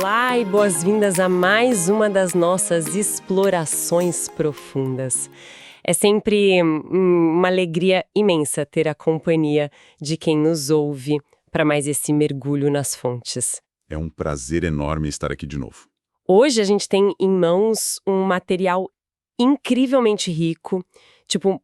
Olá e boas-vindas a mais uma das nossas explorações profundas. É sempre uma alegria imensa ter a companhia de quem nos ouve para mais esse mergulho nas fontes. É um prazer enorme estar aqui de novo. Hoje a gente tem em mãos um material incrivelmente rico,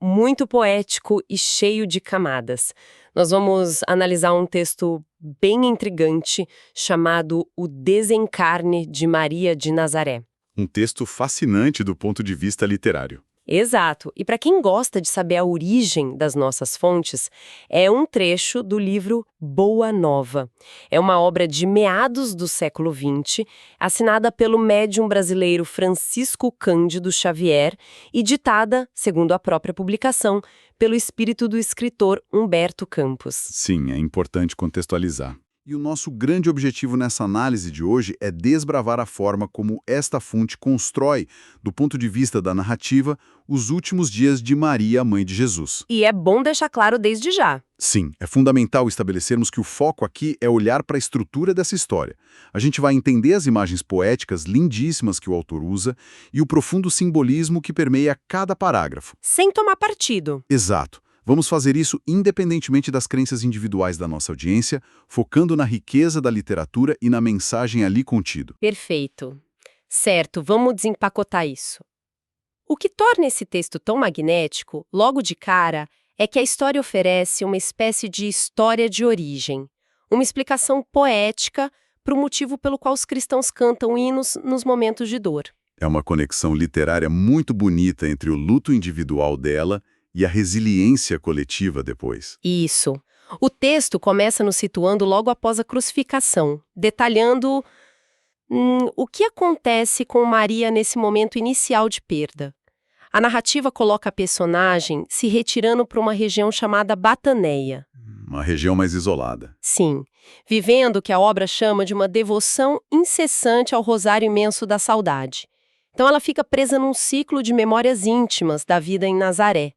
muito poético e cheio de camadas. Nós vamos analisar um texto bem intrigante chamado O Desencarne de Maria de Nazaré. Um texto fascinante do ponto de vista literário. Exato. E para quem gosta de saber a origem das nossas fontes, é um trecho do livro Boa Nova. É uma obra de meados do século XX, assinada pelo médium brasileiro Francisco Cândido Xavier e ditada, segundo a própria publicação, pelo espírito do escritor Humberto Campos. Sim, é importante contextualizar. E o nosso grande objetivo nessa análise de hoje é desbravar a forma como esta fonte constrói, do ponto de vista da narrativa, os últimos dias de Maria, mãe de Jesus. E é bom deixar claro desde já. Sim, é fundamental estabelecermos que o foco aqui é olhar para a estrutura dessa história. A gente vai entender as imagens poéticas lindíssimas que o autor usa e o profundo simbolismo que permeia cada parágrafo. Sem tomar partido. Exato. Vamos fazer isso independentemente das crenças individuais da nossa audiência, focando na riqueza da literatura e na mensagem ali contido. Perfeito. Certo, vamos desempacotar isso. O que torna esse texto tão magnético, logo de cara, é que a história oferece uma espécie de história de origem, uma explicação poética para o motivo pelo qual os cristãos cantam hinos nos momentos de dor. É uma conexão literária muito bonita entre o luto individual dela e a resiliência coletiva depois. Isso. O texto começa nos situando logo após a crucificação, detalhando o que acontece com Maria nesse momento inicial de perda. A narrativa coloca a personagem se retirando para uma região chamada Bataneia. Uma região mais isolada. Sim, vivendo o que a obra chama de uma devoção incessante ao rosário imenso da saudade. Então ela fica presa num ciclo de memórias íntimas da vida em Nazaré.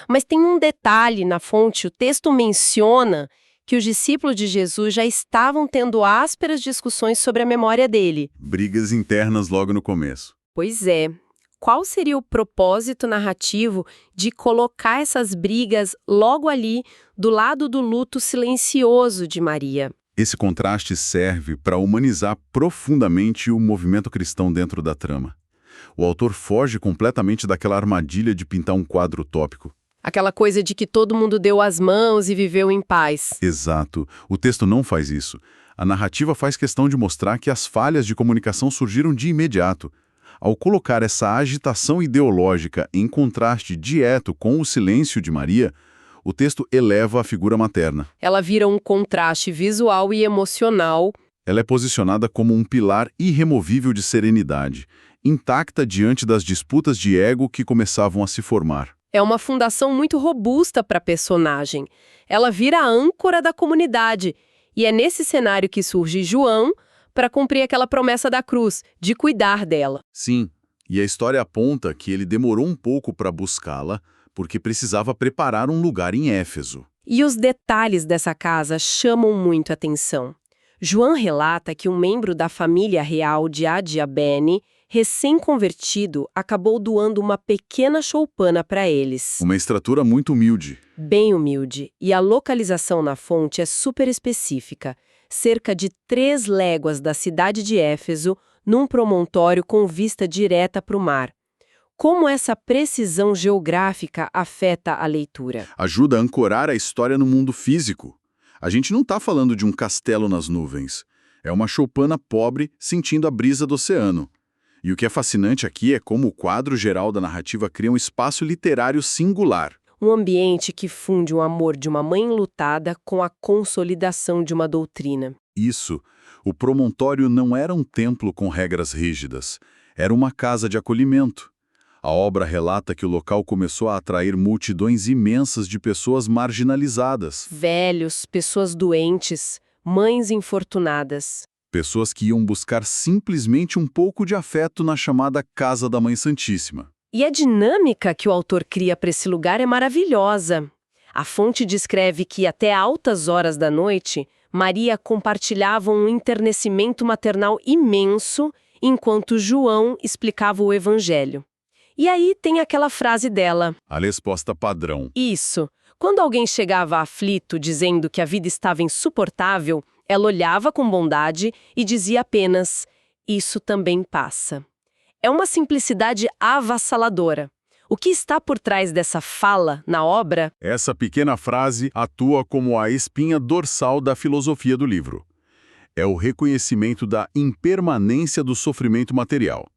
Mas tem um detalhe na fonte, o texto menciona que os discípulos de Jesus já estavam tendo ásperas discussões sobre a memória dele. Brigas internas logo no começo. Pois é. Qual seria o propósito narrativo de colocar essas brigas logo ali, do lado do luto silencioso de Maria? Esse contraste serve para humanizar profundamente o movimento cristão dentro da trama. O autor foge completamente daquela armadilha de pintar um quadro utópico. Aquela coisa de que todo mundo deu as mãos e viveu em paz. Exato. O texto não faz isso. A narrativa faz questão de mostrar que as falhas de comunicação surgiram de imediato. Ao colocar essa agitação ideológica em contraste direto com o silêncio de Maria, o texto eleva a figura materna. Ela vira um contraste visual e emocional. Ela é posicionada como um pilar irremovível de serenidade, intacta diante das disputas de ego que começavam a se formar. É uma fundação muito robusta para a personagem. Ela vira a âncora da comunidade. E é nesse cenário que surge João para cumprir aquela promessa da cruz, de cuidar dela. Sim, e a história aponta que ele demorou um pouco para buscá-la, porque precisava preparar um lugar em Éfeso. E os detalhes dessa casa chamam muito a atenção. João relata que um membro da família real de Adiabene, recém-convertido, acabou doando uma pequena choupana para eles. Uma estrutura muito humilde. Bem humilde. E a localização na fonte é super específica. Cerca de 3 léguas da cidade de Éfeso, num promontório com vista direta para o mar. Como essa precisão geográfica afeta a leitura? Ajuda a ancorar a história no mundo físico. A gente não está falando de um castelo nas nuvens. É uma choupana pobre sentindo a brisa do oceano. E o que é fascinante aqui é como o quadro geral da narrativa cria um espaço literário singular. Um ambiente que funde o amor de uma mãe enlutada com a consolidação de uma doutrina. Isso. O promontório não era um templo com regras rígidas. Era uma casa de acolhimento. A obra relata que o local começou a atrair multidões imensas de pessoas marginalizadas. Velhos, pessoas doentes, mães infortunadas. Pessoas que iam buscar simplesmente um pouco de afeto na chamada Casa da Mãe Santíssima. E a dinâmica que o autor cria para esse lugar é maravilhosa. A fonte descreve que até altas horas da noite, Maria compartilhava um enternecimento maternal imenso, enquanto João explicava o Evangelho. E aí tem aquela frase dela. A resposta padrão. Isso. Quando alguém chegava aflito dizendo que a vida estava insuportável, ela olhava com bondade e dizia apenas: "Isso também passa." É uma simplicidade avassaladora. O que está por trás dessa fala na obra? Essa pequena frase atua como a espinha dorsal da filosofia do livro. É o reconhecimento da impermanência do sofrimento material.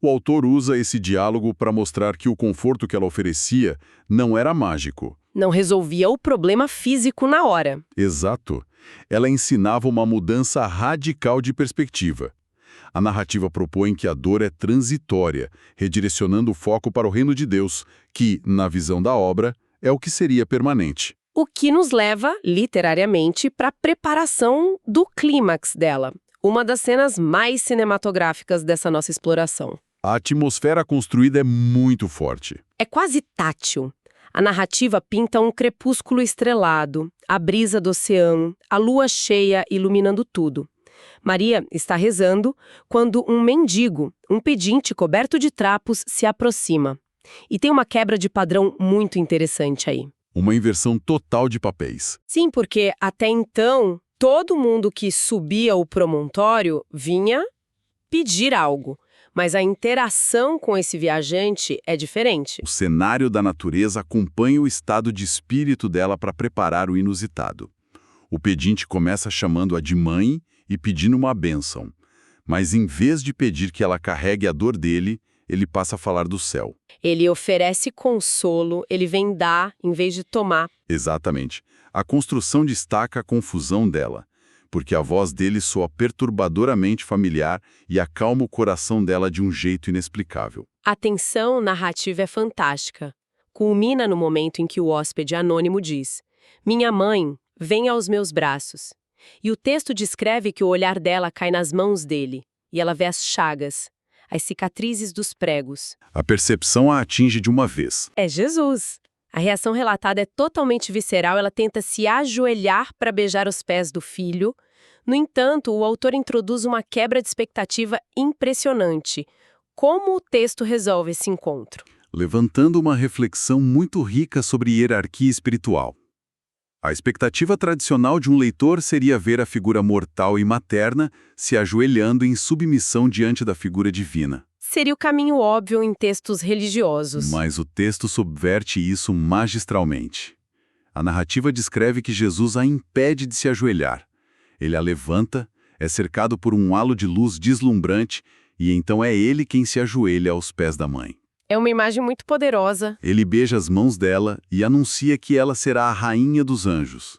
O autor usa esse diálogo para mostrar que o conforto que ela oferecia não era mágico. Não resolvia o problema físico na hora. Exato. Ela ensinava uma mudança radical de perspectiva. A narrativa propõe que a dor é transitória, redirecionando o foco para o reino de Deus, que, na visão da obra, é o que seria permanente. O que nos leva, literariamente, para a preparação do clímax dela, uma das cenas mais cinematográficas dessa nossa exploração. A atmosfera construída é muito forte. É quase tátil. A narrativa pinta um crepúsculo estrelado, a brisa do oceano, a lua cheia iluminando tudo. Maria está rezando quando um mendigo, um pedinte coberto de trapos, se aproxima. E tem uma quebra de padrão muito interessante aí. Uma inversão total de papéis. Sim, porque até então, todo mundo que subia o promontório vinha pedir algo. Mas a interação com esse viajante é diferente. O cenário da natureza acompanha o estado de espírito dela para preparar o inusitado. O pedinte começa chamando-a de mãe e pedindo uma bênção. Mas em vez de pedir que ela carregue a dor dele, ele passa a falar do céu. Ele oferece consolo, ele vem dar em vez de tomar. Exatamente. A construção destaca a confusão dela, porque a voz dele soa perturbadoramente familiar e acalma o coração dela de um jeito inexplicável. A tensão narrativa é fantástica. Culmina no momento em que o hóspede anônimo diz: "Minha mãe, venha aos meus braços." E o texto descreve que o olhar dela cai nas mãos dele, e ela vê as chagas, as cicatrizes dos pregos. A percepção a atinge de uma vez. É Jesus! A reação relatada é totalmente visceral, ela tenta se ajoelhar para beijar os pés do filho. No entanto, o autor introduz uma quebra de expectativa impressionante. Como o texto resolve esse encontro? Levantando uma reflexão muito rica sobre hierarquia espiritual. A expectativa tradicional de um leitor seria ver a figura mortal e materna se ajoelhando em submissão diante da figura divina. Seria o caminho óbvio em textos religiosos. Mas o texto subverte isso magistralmente. A narrativa descreve que Jesus a impede de se ajoelhar. Ele a levanta, é cercado por um halo de luz deslumbrante, e então é ele quem se ajoelha aos pés da mãe. É uma imagem muito poderosa. Ele beija as mãos dela e anuncia que ela será a rainha dos anjos.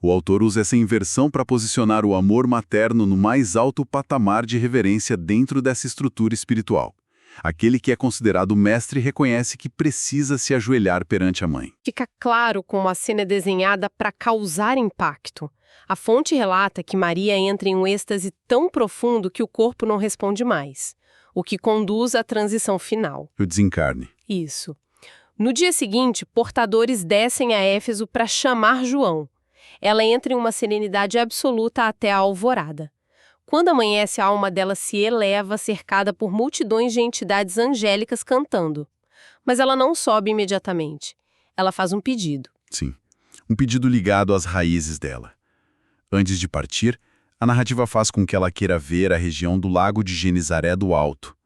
O autor usa essa inversão para posicionar o amor materno no mais alto patamar de reverência dentro dessa estrutura espiritual. Aquele que é considerado mestre reconhece que precisa se ajoelhar perante a mãe. Fica claro como a cena é desenhada para causar impacto. A fonte relata que Maria entra em um êxtase tão profundo que o corpo não responde mais, o que conduz à transição final. O desencarne. Isso. No dia seguinte, portadores descem a Éfeso para chamar João. Ela entra em uma serenidade absoluta até a alvorada. Quando amanhece, a alma dela se eleva, cercada por multidões de entidades angélicas cantando. Mas ela não sobe imediatamente. Ela faz um pedido. Sim, um pedido ligado às raízes dela. Antes de partir, a narrativa faz com que ela queira ver a região do Lago de Genizaré do Alto,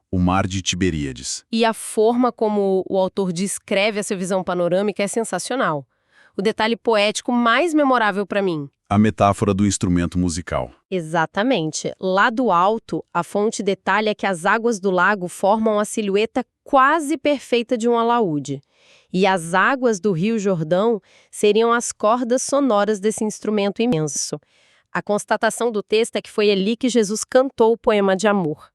o Mar de Tiberíades. E a forma como o autor descreve essa visão panorâmica é sensacional. O detalhe poético mais memorável para mim. A metáfora do instrumento musical. Exatamente. Lá do alto, a fonte detalha que as águas do lago formam a silhueta quase perfeita de um alaúde. E as águas do Rio Jordão seriam as cordas sonoras desse instrumento imenso. A constatação do texto é que foi ali que Jesus cantou o poema de amor.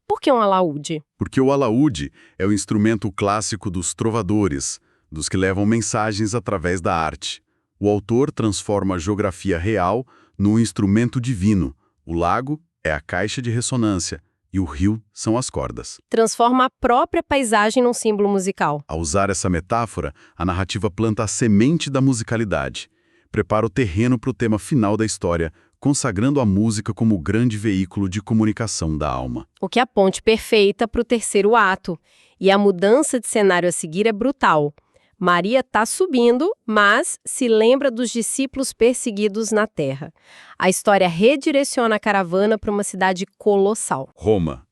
Por que um alaúde? Porque o alaúde é o instrumento clássico dos trovadores, dos que levam mensagens através da arte. O autor transforma a geografia real num instrumento divino. O lago é a caixa de ressonância e o rio são as cordas. Transforma a própria paisagem num símbolo musical. Ao usar essa metáfora, a narrativa planta a semente da musicalidade. prepara o terreno para o tema final da história, consagrando a música como o grande veículo de comunicação da alma. O que é a ponte perfeita para o terceiro ato. E a mudança de cenário a seguir é brutal. Maria está subindo, mas se lembra dos discípulos perseguidos na terra. A história redireciona a caravana para uma cidade colossal. Roma.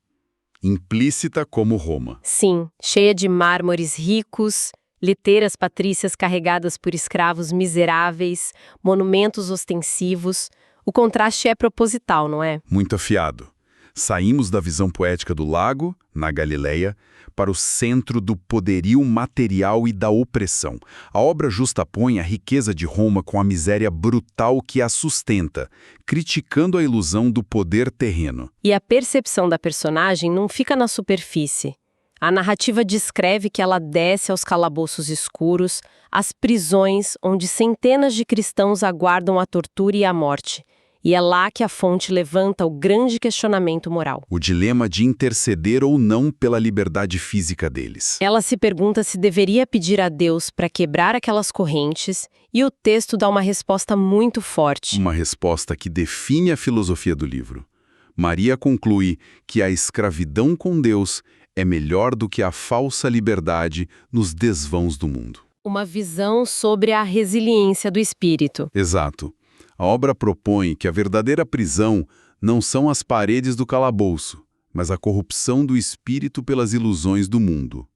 Implícita como Roma. Sim, cheia de mármores ricos, liteiras patrícias carregadas por escravos miseráveis, monumentos ostensivos. O contraste é proposital, não é? Muito afiado. Saímos da visão poética do lago, na Galileia, para o centro do poderio material e da opressão. A obra justapõe a riqueza de Roma com a miséria brutal que a sustenta, criticando a ilusão do poder terreno. E a percepção da personagem não fica na superfície. A narrativa descreve que ela desce aos calabouços escuros, às prisões onde centenas de cristãos aguardam a tortura e a morte. E é lá que a fonte levanta o grande questionamento moral. O dilema de interceder ou não pela liberdade física deles. Ela se pergunta se deveria pedir a Deus para quebrar aquelas correntes, e o texto dá uma resposta muito forte. Uma resposta que define a filosofia do livro. Maria conclui que a escravidão com Deus é melhor do que a falsa liberdade nos desvãos do mundo. Uma visão sobre a resiliência do espírito. Exato. A obra propõe que a verdadeira prisão não são as paredes do calabouço, mas a corrupção do espírito pelas ilusões do mundo.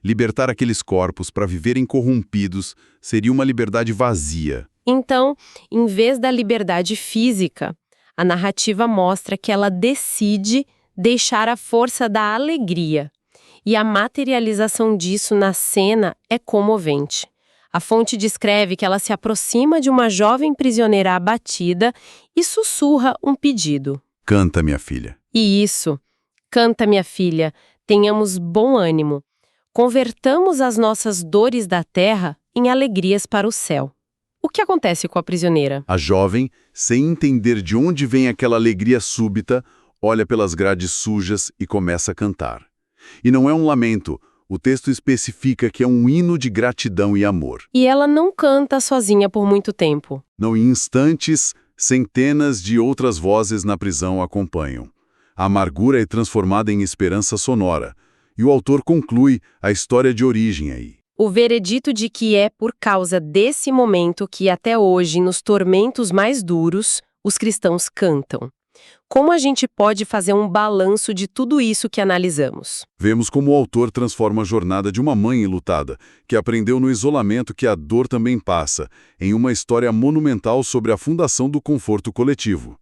Libertar aqueles corpos para viverem corrompidos seria uma liberdade vazia. Então, em vez da liberdade física, a narrativa mostra que ela decide deixar a força da alegria. E a materialização disso na cena é comovente. A fonte descreve que ela se aproxima de uma jovem prisioneira abatida e sussurra um pedido. Canta, minha filha. E isso, canta, minha filha, tenhamos bom ânimo. Convertamos as nossas dores da terra em alegrias para o céu. O que acontece com a prisioneira? A jovem, sem entender de onde vem aquela alegria súbita, olha pelas grades sujas e começa a cantar. E não é um lamento. O texto especifica que é um hino de gratidão e amor. E ela não canta sozinha por muito tempo. Não, em instantes, centenas de outras vozes na prisão a acompanham. A amargura é transformada em esperança sonora. E o autor conclui a história de origem aí. O veredito de que é por causa desse momento que até hoje, nos tormentos mais duros, os cristãos cantam. Como a gente pode fazer um balanço de tudo isso que analisamos? Vemos como o autor transforma a jornada de uma mãe enlutada, que aprendeu no isolamento que a dor também passa, em uma história monumental sobre a fundação do conforto coletivo.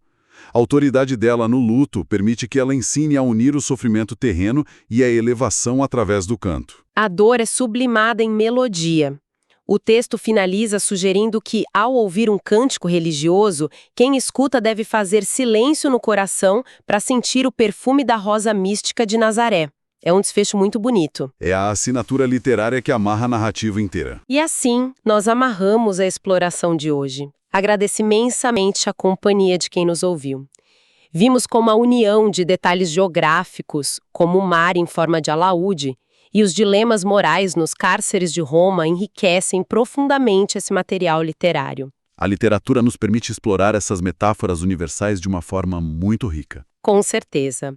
A autoridade dela no luto permite que ela ensine a unir o sofrimento terreno e a elevação através do canto. A dor é sublimada em melodia. O texto finaliza sugerindo que, ao ouvir um cântico religioso, quem escuta deve fazer silêncio no coração para sentir o perfume da rosa mística de Nazaré. É um desfecho muito bonito. É a assinatura literária que amarra a narrativa inteira. E assim, nós amarramos a exploração de hoje. Agradeço imensamente a companhia de quem nos ouviu. Vimos como a união de detalhes geográficos, como o mar em forma de alaúde, e os dilemas morais nos cárceres de Roma enriquecem profundamente esse material literário. A literatura nos permite explorar essas metáforas universais de uma forma muito rica. Com certeza.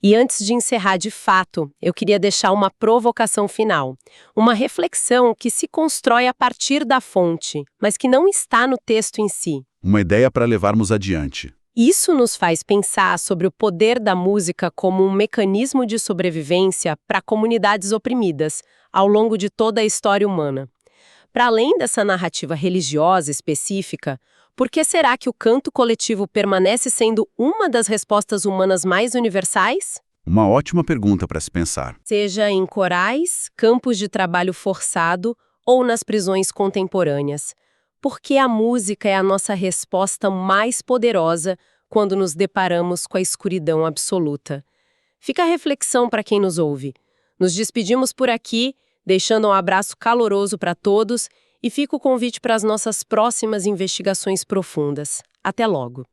E antes de encerrar de fato, eu queria deixar uma provocação final. Uma reflexão que se constrói a partir da fonte, mas que não está no texto em si. Uma ideia para levarmos adiante. Isso nos faz pensar sobre o poder da música como um mecanismo de sobrevivência para comunidades oprimidas, ao longo de toda a história humana. Para além dessa narrativa religiosa específica, por que será que o canto coletivo permanece sendo uma das respostas humanas mais universais? Uma ótima pergunta para se pensar. Seja em corais, campos de trabalho forçado ou nas prisões contemporâneas. Porque a música é a nossa resposta mais poderosa quando nos deparamos com a escuridão absoluta. Fica a reflexão para quem nos ouve. Nos despedimos por aqui, deixando um abraço caloroso para todos e fica o convite para as nossas próximas investigações profundas. Até logo!